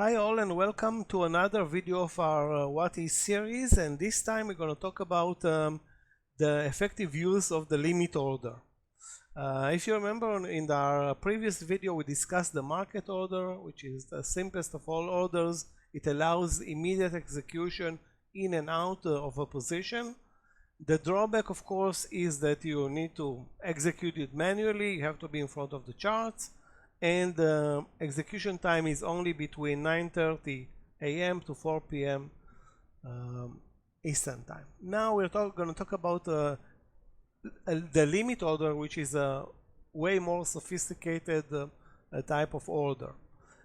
Hi all and welcome to another video of our What Is series, and this time we're going to talk about the effective use of the limit order. If you remember, in our previous video we discussed the market order, which is the simplest of all orders. It allows immediate execution in and out of a position. The drawback, of course, is that you need to execute it manually. You have to be in front of the charts, and the execution time is only between 9:30 a.m. to 4 p.m. Eastern time. Now we're going to talk about the limit order, which is a way more sophisticated type of order.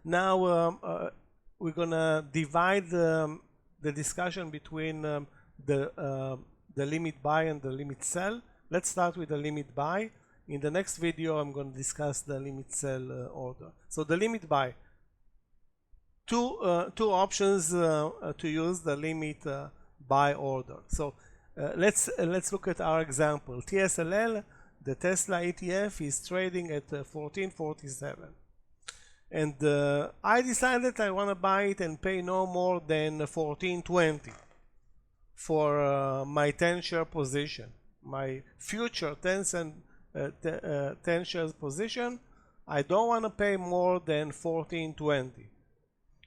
Now we're going to divide the discussion between the limit buy and the limit sell. Let's start with the limit buy. In the next video I'm going to discuss the limit sell order. So the limit buy, two options to use the limit buy order. So let's look at our example. TSLL, the Tesla ETF, is trading at 1447, and I decided I want to buy it and pay no more than 1420 for my 10 share position, my future 10 shares position. I don't want to pay more than 1420.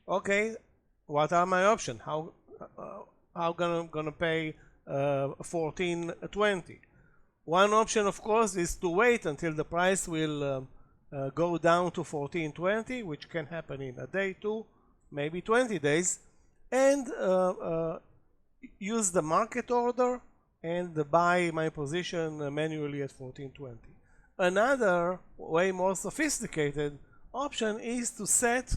Okay, what are my options? How gonna pay 1420? One option, of course, is to wait until the price will go down to 1420, which can happen in a day, 2, maybe 20 days, and use the market order and buy my position manually at 1420. Another way more sophisticated option is to set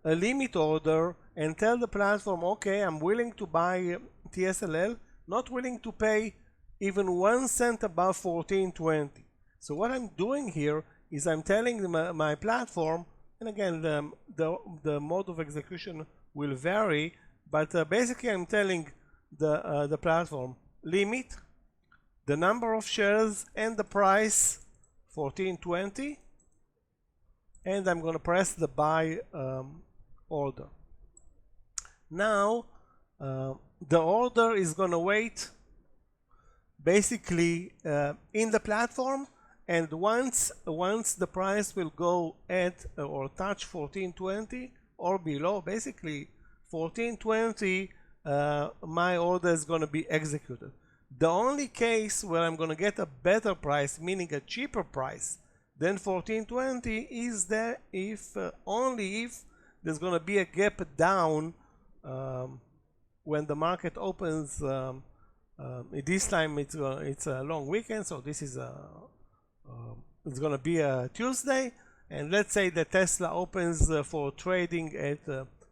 a limit order and tell the platform, okay, I'm willing to buy TSLL, not willing to pay even 1 cent above 1420. So what I'm doing here is I'm telling my platform, and again the mode of execution will vary, but basically I'm telling the platform, limit, the number of shares and the price 1420, and I'm going to press the buy order. Now the order is going to wait basically in the platform, and once the price will go at or touch 1420 or below, basically 1420, my order is going to be executed. The only case where I'm going to get a better price, meaning a cheaper price than 1420, is that only if there's going to be a gap down when the market opens. This time it's a long weekend, so this is it's going to be a Tuesday, and let's say the Tesla opens for trading at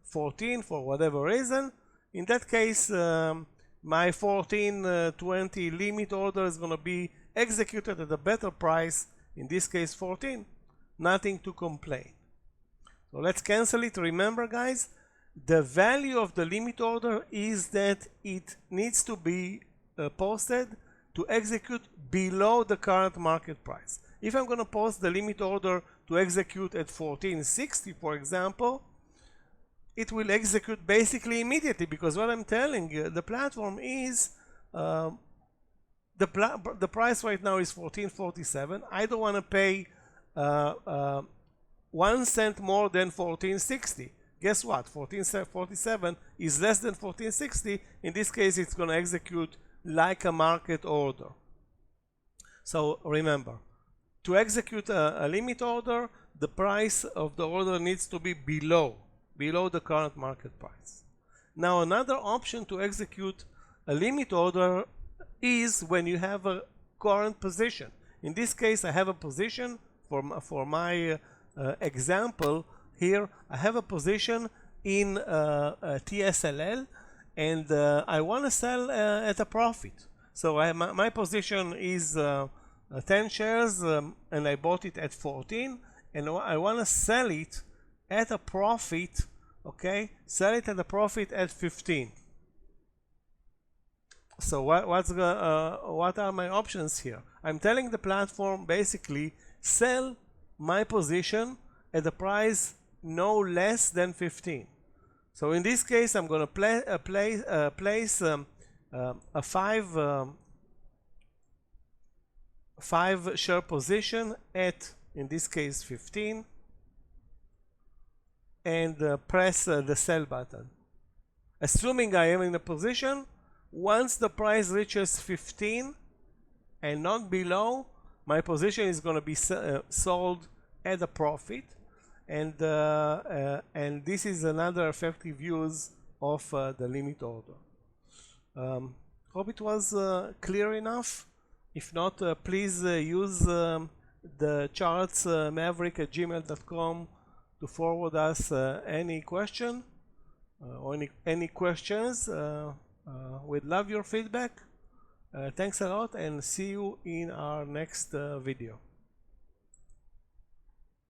14 for whatever reason. In that case, my 1420 limit order is going to be executed at a better price, in this case 14. Nothing to complain. So let's cancel it. Remember, guys, the value of the limit order is that it needs to be posted to execute below the current market price. If I'm going to post the limit order to execute at 1460, for example, it will execute basically immediately, because what I'm telling the platform is the price right now is 1447. I don't want to pay 1 cent more than 1460. Guess what? 1447 is less than 1460. In this case, it's going to execute like a market order. So remember, to execute a limit order, the price of the order needs to be below the current market price. Now another option to execute a limit order is when you have a current position. In this case, I have a position for my example here. I have a position in TSLL, and I want to sell at a profit. So my position is 10 shares, and I bought it at 14, and I want to sell it at a profit. Okay, sell it at a profit at 15. So what are my options here? I'm telling the platform, basically sell my position at a price no less than 15. So in this case, I'm going to place a five share position at, in this case, 15, and press the sell button. Assuming I am in a position, once the price reaches 15 and not below, my position is going to be sold at a profit, and this is another effective use of the limit order. Hope it was clear enough. If not, please use the charts maverick at gmail.com to forward us any question or any questions. We'd love your feedback. Thanks a lot, and see you in our next video.